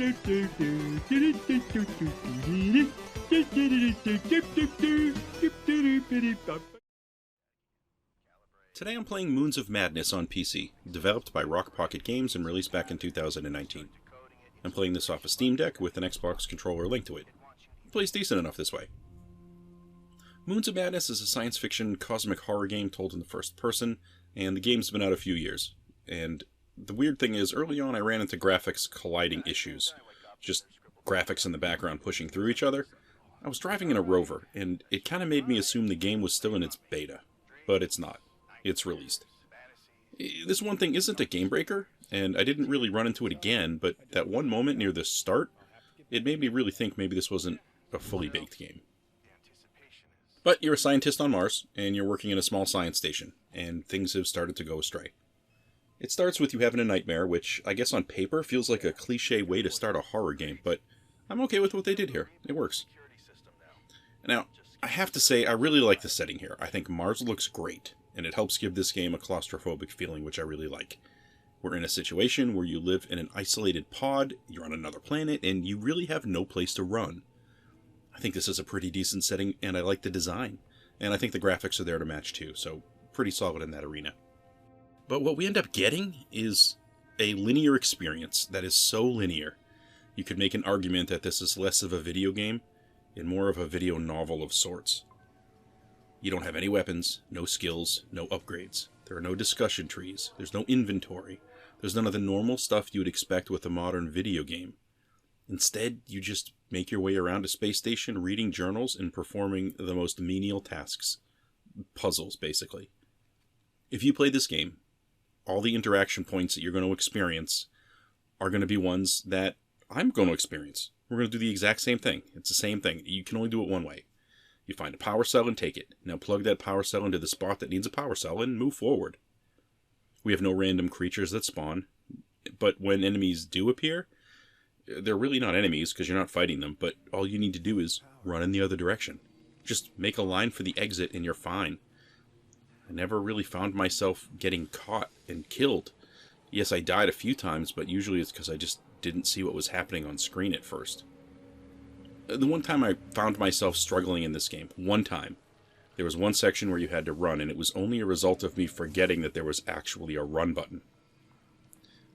Today I'm playing Moons of Madness on PC, developed by Rock Pocket Games and released back in 2019. I'm playing this off a Steam Deck with an Xbox controller linked to it. It plays decent enough this way. Moons of Madness is a science fiction cosmic horror game told in the first person, and the game's been out a few years. And the weird thing is, early on I ran into graphics colliding issues. Just graphics in the background pushing through each other. I was driving in a Rover, and it kind of made me assume the game was still in its beta. But it's not. It's released. This one thing isn't a game breaker, and I didn't really run into it again, but that one moment near the start, it made me really think maybe this wasn't a fully baked game. But you're a scientist on Mars, and you're working in a small science station, and things have started to go astray. It starts with you having a nightmare, which I guess on paper feels like a cliche way to start a horror game, but I'm okay with what they did here. It works. Now, I have to say, I really like the setting here. I think Mars looks great, and it helps give this game a claustrophobic feeling, which I really like. We're in a situation where you live in an isolated pod, you're on another planet, and you really have no place to run. I think this is a pretty decent setting, and I like the design. And I think the graphics are there to match too, so pretty solid in that arena. But what we end up getting is a linear experience that is so linear. You could make an argument that this is less of a video game and more of a video novel of sorts. You don't have any weapons, no skills, no upgrades. There are no discussion trees, there's no inventory, there's none of the normal stuff you would expect with a modern video game. Instead, you just make your way around a space station reading journals and performing the most menial tasks. Puzzles, basically. If you play this game, all the interaction points that you're going to experience are going to be ones that I'm going to experience. We're going to do the exact same thing. It's the same thing. You can only do it one way. You find a power cell and take it. Now plug that power cell into the spot that needs a power cell and move forward. We have no random creatures that spawn, but when enemies do appear, they're really not enemies because you're not fighting them, but all you need to do is run in the other direction. Just make a line for the exit and you're fine. I never really found myself getting caught and killed. Yes, I died a few times, but usually it's because I just didn't see what was happening on screen at first. The one time I found myself struggling in this game, one time, there was one section where you had to run, and it was only a result of me forgetting that there was actually a run button.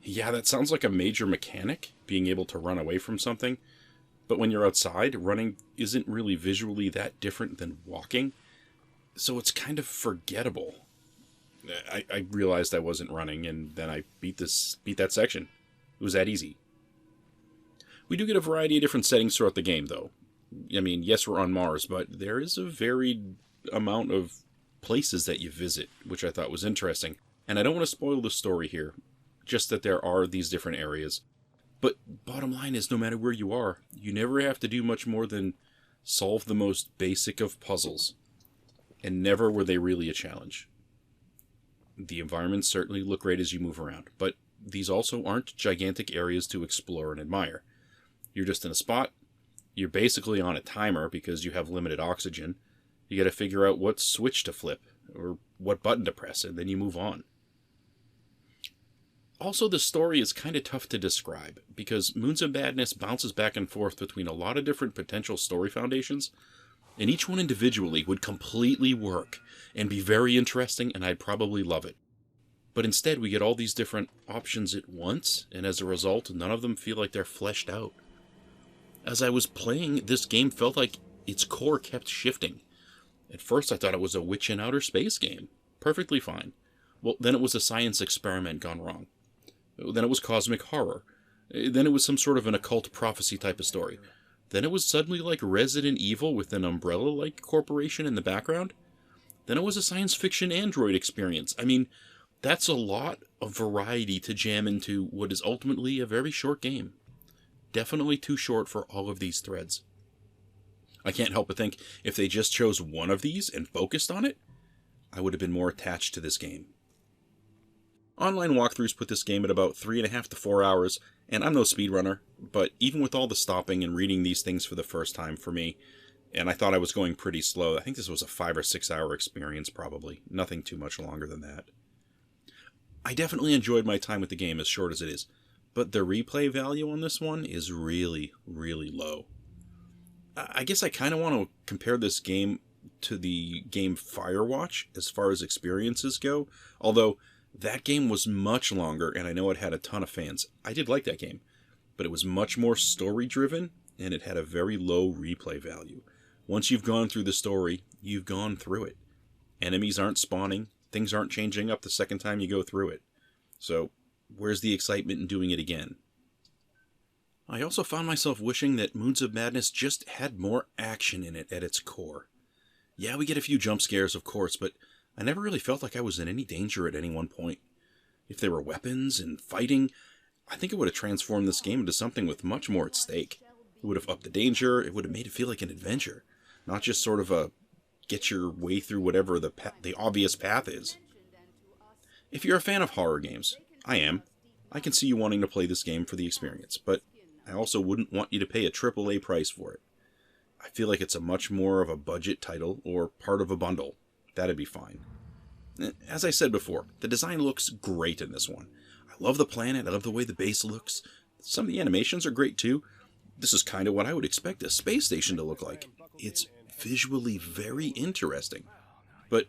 Yeah, that sounds like a major mechanic, being able to run away from something, but when you're outside, running isn't really visually that different than walking, so it's kind of forgettable. I realized I wasn't running, and then I beat that section. It was that easy. We do get a variety of different settings throughout the game, though. I mean, yes, we're on Mars, but there is a varied amount of places that you visit, which I thought was interesting. And I don't want to spoil the story here, just that there are these different areas. But bottom line is, no matter where you are, you never have to do much more than solve the most basic of puzzles. And never were they really a challenge. The environments certainly look great as you move around, but these also aren't gigantic areas to explore and admire. You're just in a spot, you're basically on a timer because you have limited oxygen, you gotta figure out what switch to flip, or what button to press, and then you move on. Also, the story is kinda tough to describe, because Moons of Madness bounces back and forth between a lot of different potential story foundations, and each one individually would completely work, and be very interesting, and I'd probably love it. But instead, we get all these different options at once, and as a result, none of them feel like they're fleshed out. As I was playing, this game felt like its core kept shifting. At first I thought it was a witch in outer space game. Perfectly fine. Well, then it was a science experiment gone wrong. Then it was cosmic horror. Then it was some sort of an occult prophecy type of story. Then it was suddenly like Resident Evil with an Umbrella-like corporation in the background. Then it was a science fiction android experience. I mean, that's a lot of variety to jam into what is ultimately a very short game. Definitely too short for all of these threads. I can't help but think if they just chose one of these and focused on it, I would have been more attached to this game. Online walkthroughs put this game at about 3.5 to 4 hours, and I'm no speedrunner, but even with all the stopping and reading these things for the first time for me, and I thought I was going pretty slow, I think this was a 5 or 6 hour experience probably, nothing too much longer than that. I definitely enjoyed my time with the game, as short as it is. but the replay value on this one is really, really low. I guess I kind of want to compare this game to the game Firewatch as far as experiences go, although that game was much longer and I know it had a ton of fans. I did like that game, but it was much more story-driven and it had a very low replay value. Once you've gone through the story, you've gone through it. Enemies aren't spawning, things aren't changing up the second time you go through it. So, where's the excitement in doing it again? I also found myself wishing that Moons of Madness just had more action in it at its core. Yeah, we get a few jump scares, of course, but I never really felt like I was in any danger at any one point. If there were weapons and fighting, I think it would have transformed this game into something with much more at stake. It would have upped the danger, it would have made it feel like an adventure, not just sort of a get your way through whatever the obvious path is. If you're a fan of horror games, I am. I can see you wanting to play this game for the experience, but I also wouldn't want you to pay a AAA price for it. I feel like it's a much more of a budget title or part of a bundle. That'd be fine. As I said before, the design looks great in this one. I love the planet, I love the way the base looks. Some of the animations are great too. This is kind of what I would expect a space station to look like. It's visually very interesting. But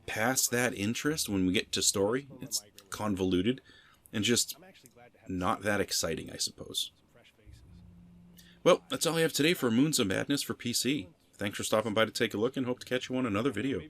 past that interest, when we get to story, it's convoluted and just not that exciting, I suppose. Well, that's all I have today for Moons of Madness for PC. Thanks for stopping by to take a look and hope to catch you on another video.